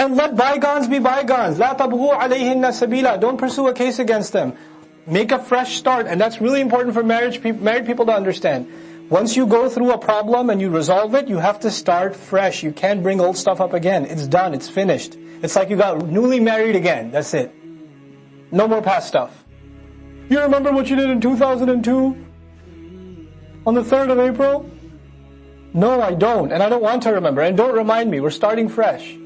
And let bygones be bygones. لا تبغوا عليهن سبيلا. Don't pursue a case against them. Make a fresh start. And that's really important for married people to understand. Once you go through a problem and you resolve it, you have to start fresh. You can't bring old stuff up again. It's done. It's finished. It's like you got newly married again. That's it. No more past stuff. You remember what you did in 2002? On the 3rd of April? No, I don't. And I don't want to remember. And don't remind me. We're starting fresh.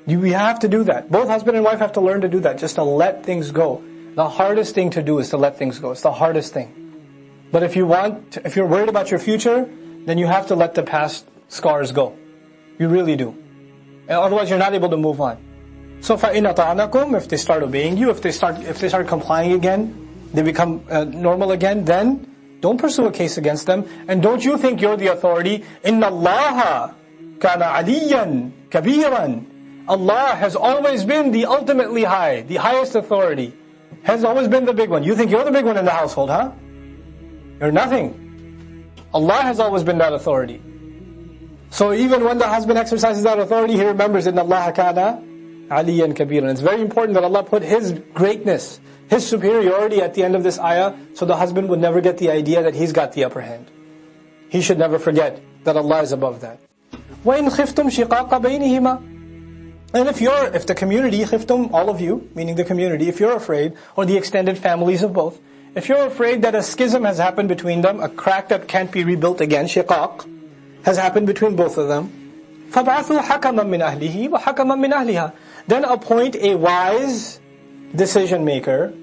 We have to do that. Both husband and wife have to learn to do that. Just to let things go. The hardest thing to do is to let things go. It's the hardest thing. But if you're worried about your future, then you have to let the past scars go. You really do. And otherwise you're not able to move on. So فَإِنْ أَطَعْنَكُمْ, if they start obeying you, if they start complying again, they become normal again, then don't pursue a case against them. And don't you think you're the authority. إِنَّ اللَّهَ كَانَ عَلِيًّا كَبِيرًا. Allah has always been the ultimately high, the highest authority. Has always been the big one. You think you're the big one in the household, huh? You're nothing. Allah has always been that authority. So even when the husband exercises that authority, he remembers, إِنَّ اللَّهَ كَانَ عَلِيًّا كَبِيرًا. It's very important that Allah put His greatness, His superiority at the end of this ayah, so the husband would never get the idea that he's got the upper hand. He should never forget that Allah is above that. وَإِنْ خِفْتُمْ شِقَاقَ بَيْنِهِمَا. And if the community, khiftum, all of you, meaning the community, if you're afraid, or the extended families of both, if you're afraid that a schism has happened between them, a crack that can't be rebuilt again, shiqaq, has happened between both of them, فَبْعَثُوا حَكَمًا مِّنْ أَهْلِهِ وَحَكَمًا مِّنْ أَهْلِهَا. Then appoint a wise decision maker,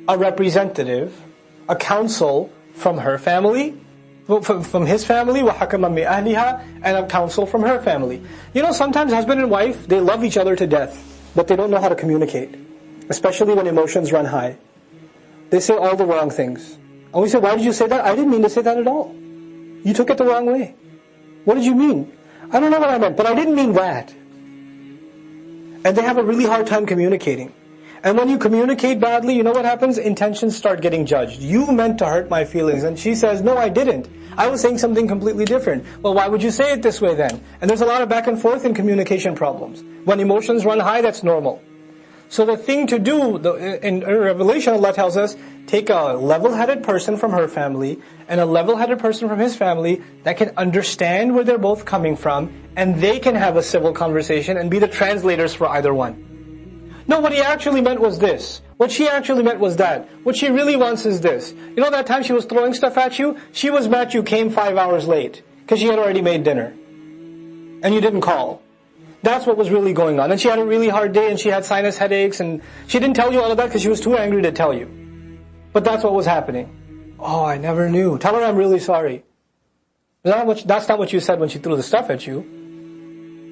a representative, a counsel from her family, from his family, وَحَكَمًا مِّنْ أَهْلِهَا, and a counsel from her family. You know, sometimes husband and wife, they love each other to death, but they don't know how to communicate, especially when emotions run high. They say all the wrong things. And we say, why did you say that? I didn't mean to say that at all. You took it the wrong way. What did you mean? I don't know what I meant, but I didn't mean that. And they have a really hard time communicating. And when you communicate badly, you know what happens? Intentions start getting judged. You meant to hurt my feelings. And she says, no, I didn't. I was saying something completely different. Well, why would you say it this way then? And there's a lot of back and forth in communication problems. When emotions run high, that's normal. So the thing to do, in Revelation, Allah tells us, take a level-headed person from her family and a level-headed person from his family that can understand where they're both coming from, and they can have a civil conversation and be the translators for either one. No, what he actually meant was this. What she actually meant was that. What she really wants is this. You know that time she was throwing stuff at you? She was mad you came 5 hours late because she had already made dinner. And you didn't call. That's what was really going on. And she had a really hard day and she had sinus headaches and she didn't tell you all of that because she was too angry to tell you. But that's what was happening. Oh, I never knew. Tell her I'm really sorry. That's not what you said when she threw the stuff at you.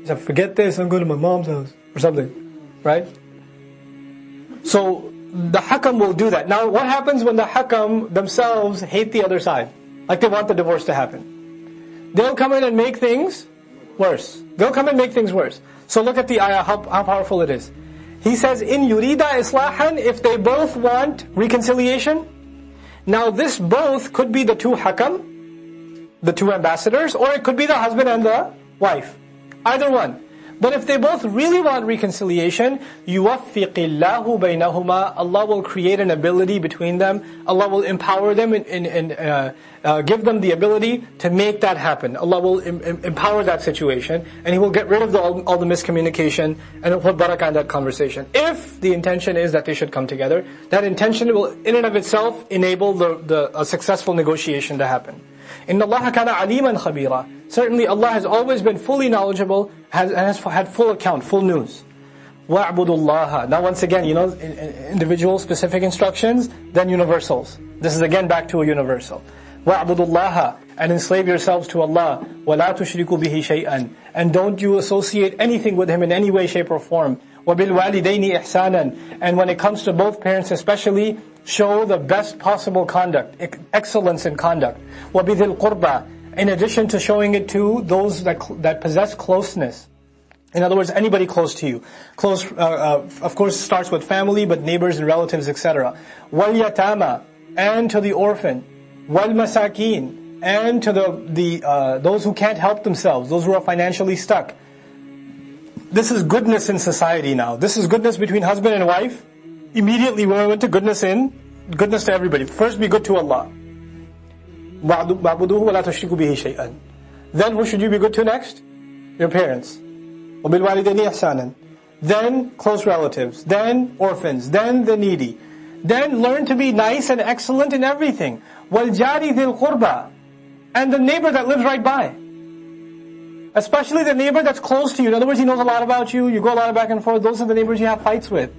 You said, forget this, I'm going to my mom's house. Or something. Right? So, the hakam will do that. Now, what happens when the hakam themselves hate the other side? Like they want the divorce to happen. They'll come in and make things worse. They'll come and make things worse. So look at the ayah, how powerful it is. He says, in yurida islahan, if they both want reconciliation. Now this both could be the two hakam, the two ambassadors, or it could be the husband and the wife. Either one. But if they both really want reconciliation, يُوَفِّقِ اللَّهُ بَيْنَهُمَا, Allah will create an ability between them. Allah will empower them and give them the ability to make that happen. Allah will empower that situation, and He will get rid of all the miscommunication, and He'll put barakah in that conversation. If the intention is that they should come together, that intention will in and of itself enable a successful negotiation to happen. إِنَّ اللَّهَ كَانَ عَلِيمًا خَبِيرًا. Certainly Allah has always been fully knowledgeable, has had full account, full news. وَاعْبُدُوا اللَّهَ. Now once again, individual specific instructions, then universals. This is again back to a universal. وَاعْبُدُوا اللَّهَ. And enslave yourselves to Allah. وَلَا تُشْرِكُوا بِهِ شَيْئًا. And don't you associate anything with Him in any way, shape or form. وَبِالْوَالِدَيْنِ إِحْسَانًا. And when it comes to both parents especially, show the best possible conduct, excellence in conduct. وَبِذِي الْقُرْبَى. In addition to showing it to those that possess closeness. In other words, anybody close to you. Close, of course, starts with family, but neighbors and relatives, etc. وَالْيَتَامَى. And to the orphan. وَالْمَسَاكِينَ. And to those who can't help themselves, those who are financially stuck. This is goodness in society now. This is goodness between husband and wife. Immediately when we went to goodness to everybody. First be good to Allah. وَاعْبُدُوهُ وَلَا تُشْرِكُوا بِهِ شَيْئًا. Then who should you be good to next? Your parents. وَبِالْوَالِدَيْنِ إِحْسَانًا. Then close relatives. Then orphans. Then the needy. Then learn to be nice and excellent in everything. وَالْجَارِ ذِي الْقُرْبَى. And the neighbor that lives right by. Especially the neighbor that's close to you. In other words, he knows a lot about you. You go a lot of back and forth. Those are the neighbors you have fights with.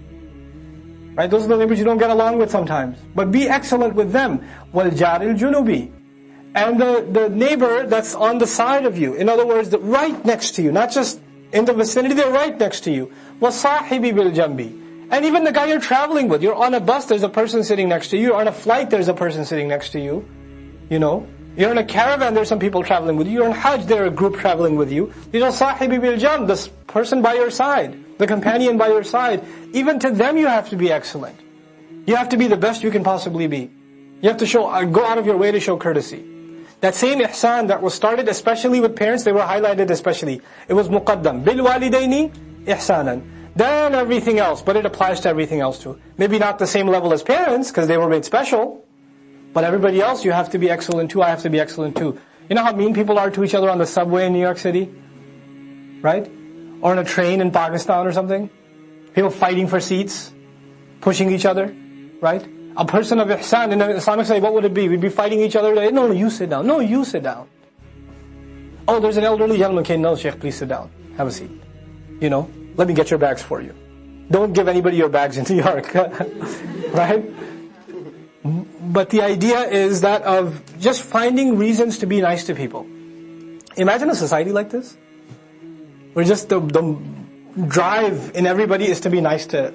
Right? Those are the neighbors you don't get along with sometimes. But be excellent with them. وَالْجَارِ الْجُنُوبِ. And the neighbor that's on the side of you. In other words, right next to you. Not just in the vicinity, they're right next to you. وَالصَّاحِبِ بِالْجَنْبِ. And even the guy you're traveling with. You're on a bus, there's a person sitting next to you. You're on a flight, there's a person sitting next to you. You know? You're in a caravan, there's some people traveling with you. You're on Hajj, there's a group traveling with you. These are sahibi bil jam, this person by your side, the companion by your side. Even to them you have to be excellent. You have to be the best you can possibly be. You have to go out of your way to show courtesy. That same ihsan that was started especially with parents, they were highlighted especially. It was muqaddam. Bil walidaini ihsanan. Then everything else, but it applies to everything else too. Maybe not the same level as parents, because they were made special. But everybody else, you have to be excellent too, I have to be excellent too. You know how mean people are to each other on the subway in New York City? Right? Or on a train in Pakistan or something? People fighting for seats, pushing each other, right? A person of ihsan, in the Islamic study, what would it be? We'd be fighting each other, no, you sit down. No, you sit down. Oh, there's an elderly gentleman, okay, no, Sheikh, please sit down. Have a seat. You know, let me get your bags for you. Don't give anybody your bags in New York. Right? But the idea is that of just finding reasons to be nice to people. Imagine a society like this, where just the drive in everybody is to be nice to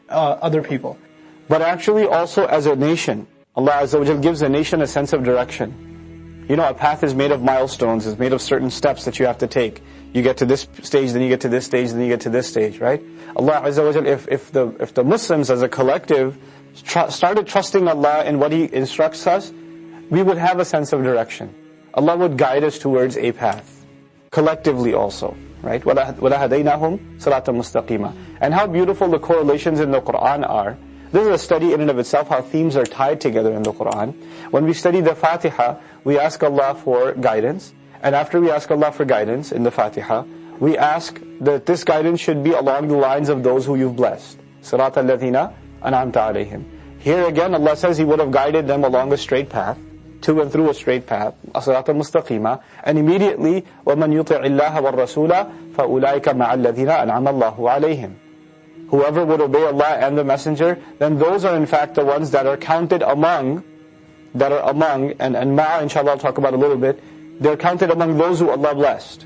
other people. But actually also as a nation, Allah Azza wa Jal gives a nation a sense of direction. You know, a path is made of milestones, is made of certain steps that you have to take. You get to this stage, then you get to this stage, then you get to this stage, right? Allah Azza wa Jal, if the Muslims as a collective started trusting Allah in what He instructs us, we would have a sense of direction. Allah would guide us towards a path. Collectively also, right? وَلَهَدَيْنَاهُمْ صِرَاطًا مُسْتَقِيمًا. And how beautiful the correlations in the Qur'an are. This is a study in and of itself, how themes are tied together in the Qur'an. When we study the Fatiha, we ask Allah for guidance. And after we ask Allah for guidance in the Fatiha, we ask that this guidance should be along the lines of those who you've blessed. صِرَاطَ الَّذِينَ أَنْعَمْتَ عَلَيْهِمْ. Here again, Allah says He would have guided them along a straight path, to and through a straight path, صِرَاطً مُسْتَقِيمًا. And immediately, وَمَنْ يُطِعِ اللَّهَ وَالرَّسُولَ فَأُولَٰئِكَ مَعَ الَّذِينَ أَنْعَمَ اللَّهُ عَلَيْهِمْ. Whoever would obey Allah and the Messenger, then those are in fact the ones that are counted among, and ma'a inshallah I'll talk about a little bit, they're counted among those who Allah blessed.